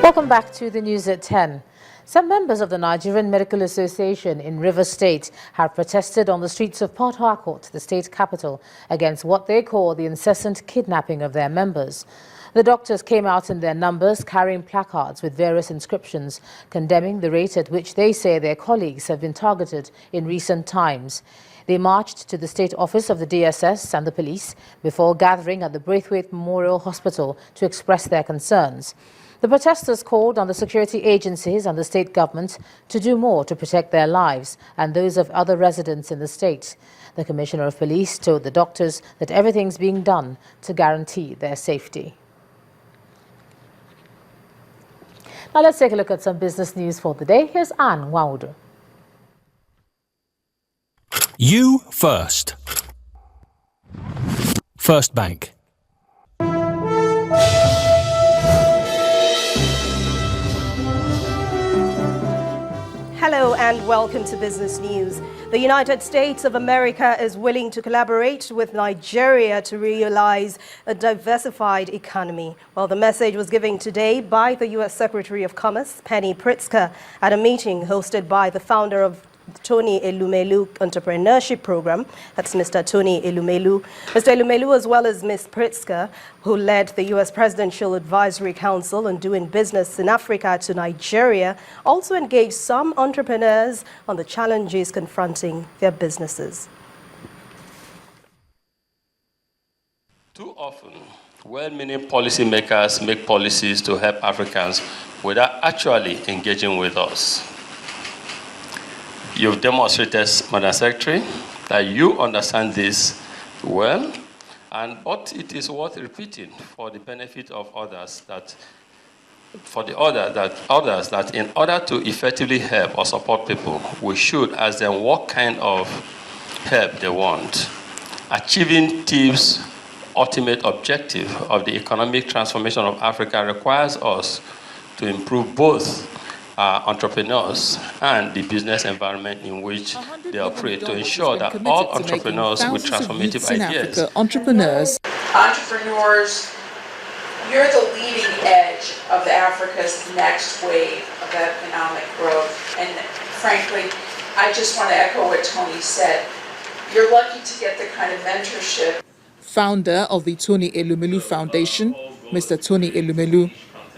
Welcome back to the news at 10. Some members of the Nigerian Medical Association in Rivers State have protested on the streets of Port Harcourt, the state capital, against what they call the incessant kidnapping of their members. The doctors came out in their numbers carrying placards with various inscriptions condemning the rate at which they say their colleagues have been targeted in recent times. They marched to the state office of the DSS and the police before gathering at the Braithwaite Memorial Hospital to express their concerns. The protesters called on the security agencies and the state government to do more to protect their lives and those of other residents in the state. The Commissioner of Police told the doctors that everything's being done to guarantee their safety. Now let's take a look at some business news for the day. Here's Anne Waudu. You first. First Bank. Hello and welcome to Business News. The United States of America is willing to collaborate with Nigeria to realize a diversified economy. Well, the message was given today by the U.S. Secretary of Commerce, Pt.3, at a meeting hosted by the founder of Tony Elumelu Entrepreneurship Program. That's Mr. Tony Elumelu. Mr. Elumelu, as well as Ms. Pritzker, who led the U.S. Presidential Advisory Council on doing business in Africa to Nigeria, also engaged some entrepreneurs on the challenges confronting their businesses. Too often, well-meaning policymakers make policies to help Africans without actually engaging with us. You've demonstrated, Madam Secretary, that you understand this well, but it is worth repeating for the benefit of others that in order to effectively help or support people, we should ask them what kind of help they want. Achieving TIP's ultimate objective of the economic transformation of Africa requires us to improve both entrepreneurs and the business environment in which they operate to ensure that all entrepreneurs with transformative ideas. Entrepreneurs, you're the leading edge of Africa's next wave of economic growth. And frankly, I just want to echo what Tony said. You're lucky to get the kind of mentorship. Founder of the Tony Elumelu Foundation, Mr. Tony Elumelu,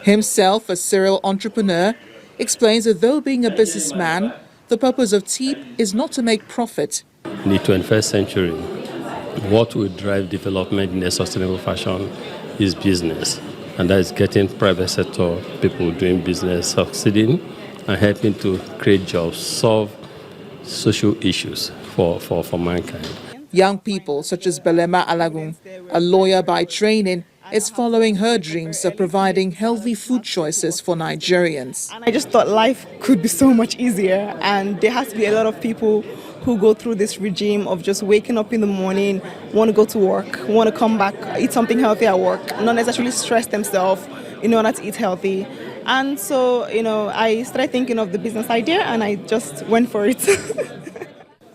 himself a serial entrepreneur, explains that though being a businessman, the purpose of TIP is not to make profit. In the 21st century, what will drive development in a sustainable fashion is business. And that is getting private sector people doing business, succeeding, and helping to create jobs, solve social issues for mankind. Young people such as Belema Alagun, a lawyer by training, is following her dreams of providing healthy food choices for Nigerians. And I just thought life could be so much easier, and there has to be a lot of people who go through this regime of just waking up in the morning, want to go to work, want to come back, eat something healthy at work, not necessarily stress themselves in order to eat healthy. And so, I started thinking of the business idea and I just went for it.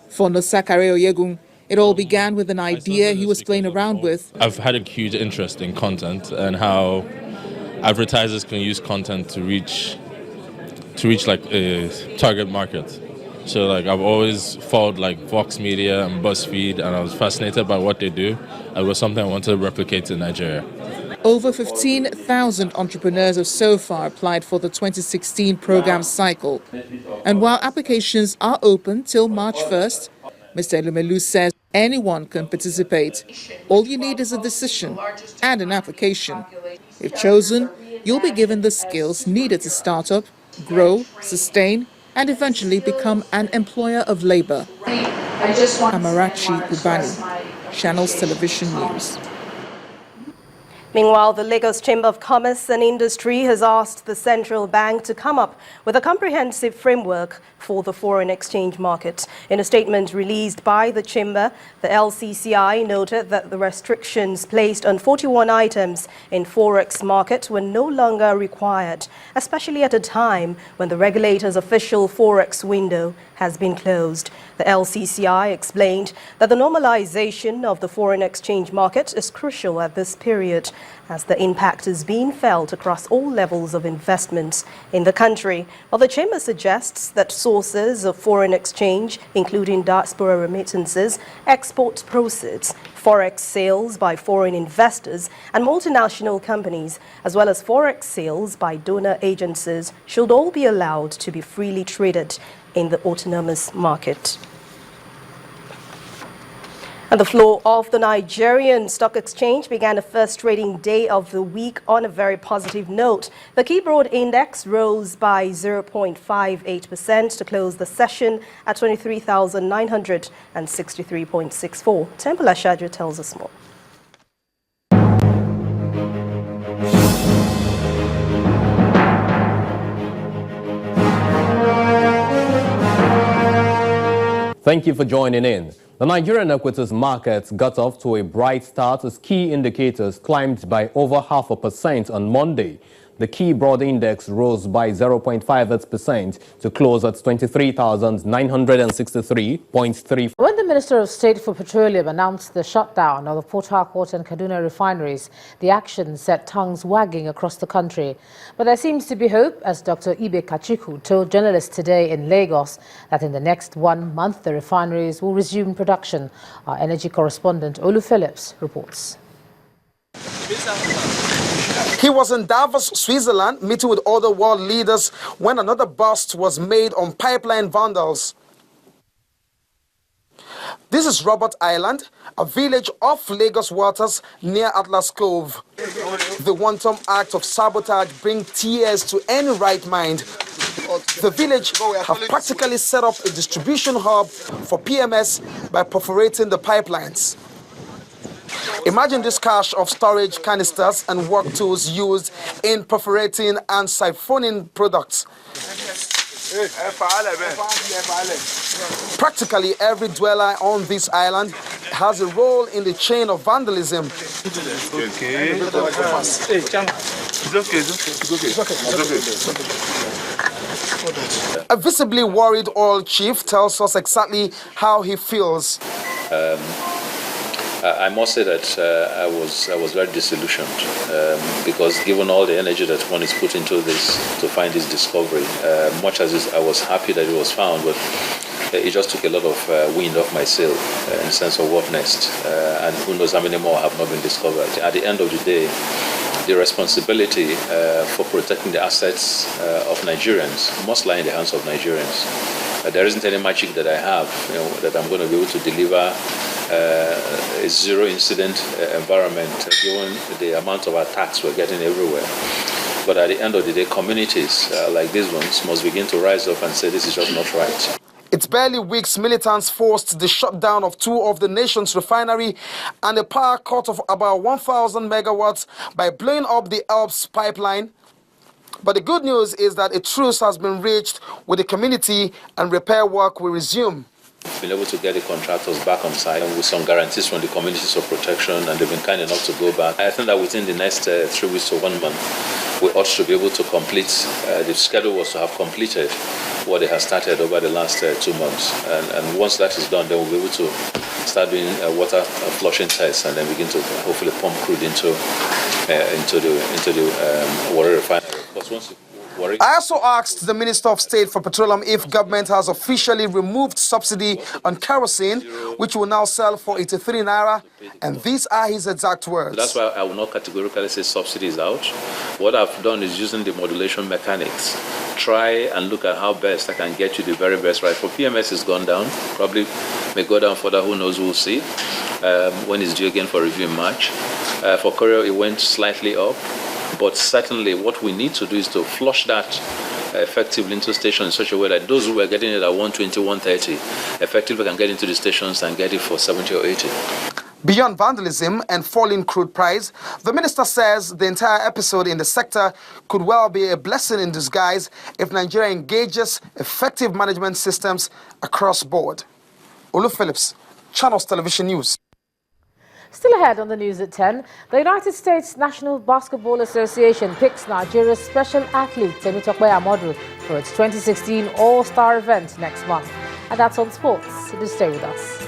For Nosakare Oyegun, it all began with an idea he was playing around with. I've had a huge interest in content and how advertisers can use content to reach like a target market. So like I've always followed like Vox Media and BuzzFeed, and I was fascinated by what they do. It was something I wanted to replicate in Nigeria. Over 15,000 entrepreneurs have so far applied for the 2016 program cycle. And while applications are open till March 1st, Mr. Elumelu says anyone can participate. All you need is a decision and an application. If chosen, you'll be given the skills needed to start up, grow, sustain, and eventually become an employer of labor. Amarachi Ubani, Channels Television News. Meanwhile, the Lagos Chamber of Commerce and Industry has asked the central bank to come up with a comprehensive framework for the foreign exchange market. In a statement released by the chamber, the LCCI noted that the restrictions placed on 41 items in forex market were no longer required, especially at a time when the regulator's official forex window has been closed. The LCCI explained that the normalization of the foreign exchange market is crucial at this period as the impact is being felt across all levels of investments in the country. While the chamber suggests that sources of foreign exchange, including diaspora remittances, export proceeds, forex sales by foreign investors and multinational companies, as well as forex sales by donor agencies, should all be allowed to be freely traded in the autonomous market. And the floor of the Nigerian Stock Exchange began the first trading day of the week on a very positive note. The key broad index rose by 0.58% to close the session at 23,963.64. Temple Ashadra tells us more. Thank you for joining in. The Nigerian equities markets got off to a bright start as key indicators climbed by over 0.5% on Monday. The key broad index rose by 0.58% to close at 23,963.3. When the Minister of State for Petroleum announced the shutdown of the Port Harcourt and Kaduna refineries, the action set tongues wagging across the country. But there seems to be hope, as Dr. Ibe Kachiku told journalists today in Lagos, that in the next 1 month the refineries will resume production. Our energy correspondent Olu Phillips reports. He was in Davos, Switzerland, meeting with other world leaders when another bust was made on pipeline vandals. This is Robert Island, a village off Lagos waters near Atlas Cove. The wanton act of sabotage brings tears to any right mind. The village have practically set up a distribution hub for PMS by perforating the pipelines. Imagine this cache of storage canisters and work tools used in perforating and siphoning products. Practically every dweller on this island has a role in the chain of vandalism. A visibly worried oil chief tells us exactly how he feels. I must say that I was very disillusioned because given all the energy that one is put into this to find this discovery, much as I was happy that it was found, but it just took a lot of wind off my sail in the sense of what next, and who knows how many more have not been discovered. At the end of the day, the responsibility for protecting the assets of Nigerians must lie in the hands of Nigerians. There isn't any magic that I have, that I'm going to be able to deliver a zero-incident environment, given the amount of attacks we're getting everywhere. But at the end of the day, communities like these ones must begin to rise up and say this is just not right. It's barely weeks militants forced the shutdown of 2 of the nation's refinery and a power cut of about 1,000 megawatts by blowing up the Alps pipeline. But the good news is that a truce has been reached with the community and repair work will resume. Been able to get the contractors back on site with some guarantees from the communities of protection, and they've been kind enough to go back. I think that within the next 3 weeks to 1 month, we ought to be able to complete. The schedule was to have completed what they have started over the last 2 months, and once that is done, then we'll be able to start doing water flushing tests, and then begin to hopefully pump crude into the Warri refinery. Because once I also asked the Minister of State for Petroleum if government has officially removed subsidy on kerosene, which will now sell for 83 naira, and these are his exact words. That's why I will not categorically say subsidy is out. What I've done is using the modulation mechanics, try and look at how best I can get you the very best right. For PMS, it's gone down, probably may go down further, who knows, we'll see. When it's due again for review in March. For Korea, it went slightly up. But certainly what we need to do is to flush that effectively into stations in such a way that those who were getting it at 120, 130 effectively can get into the stations and get it for 70 or 80. Beyond vandalism and falling crude price, the minister says the entire episode in the sector could well be a blessing in disguise if Nigeria engages effective management systems across board. Olu Phillips, Channels Television News. Still ahead on the news at 10, the United States National Basketball Association picks Nigeria's special athlete Temitope Amodu for its 2016 All-Star event next month. And that's on sports. So do stay with us.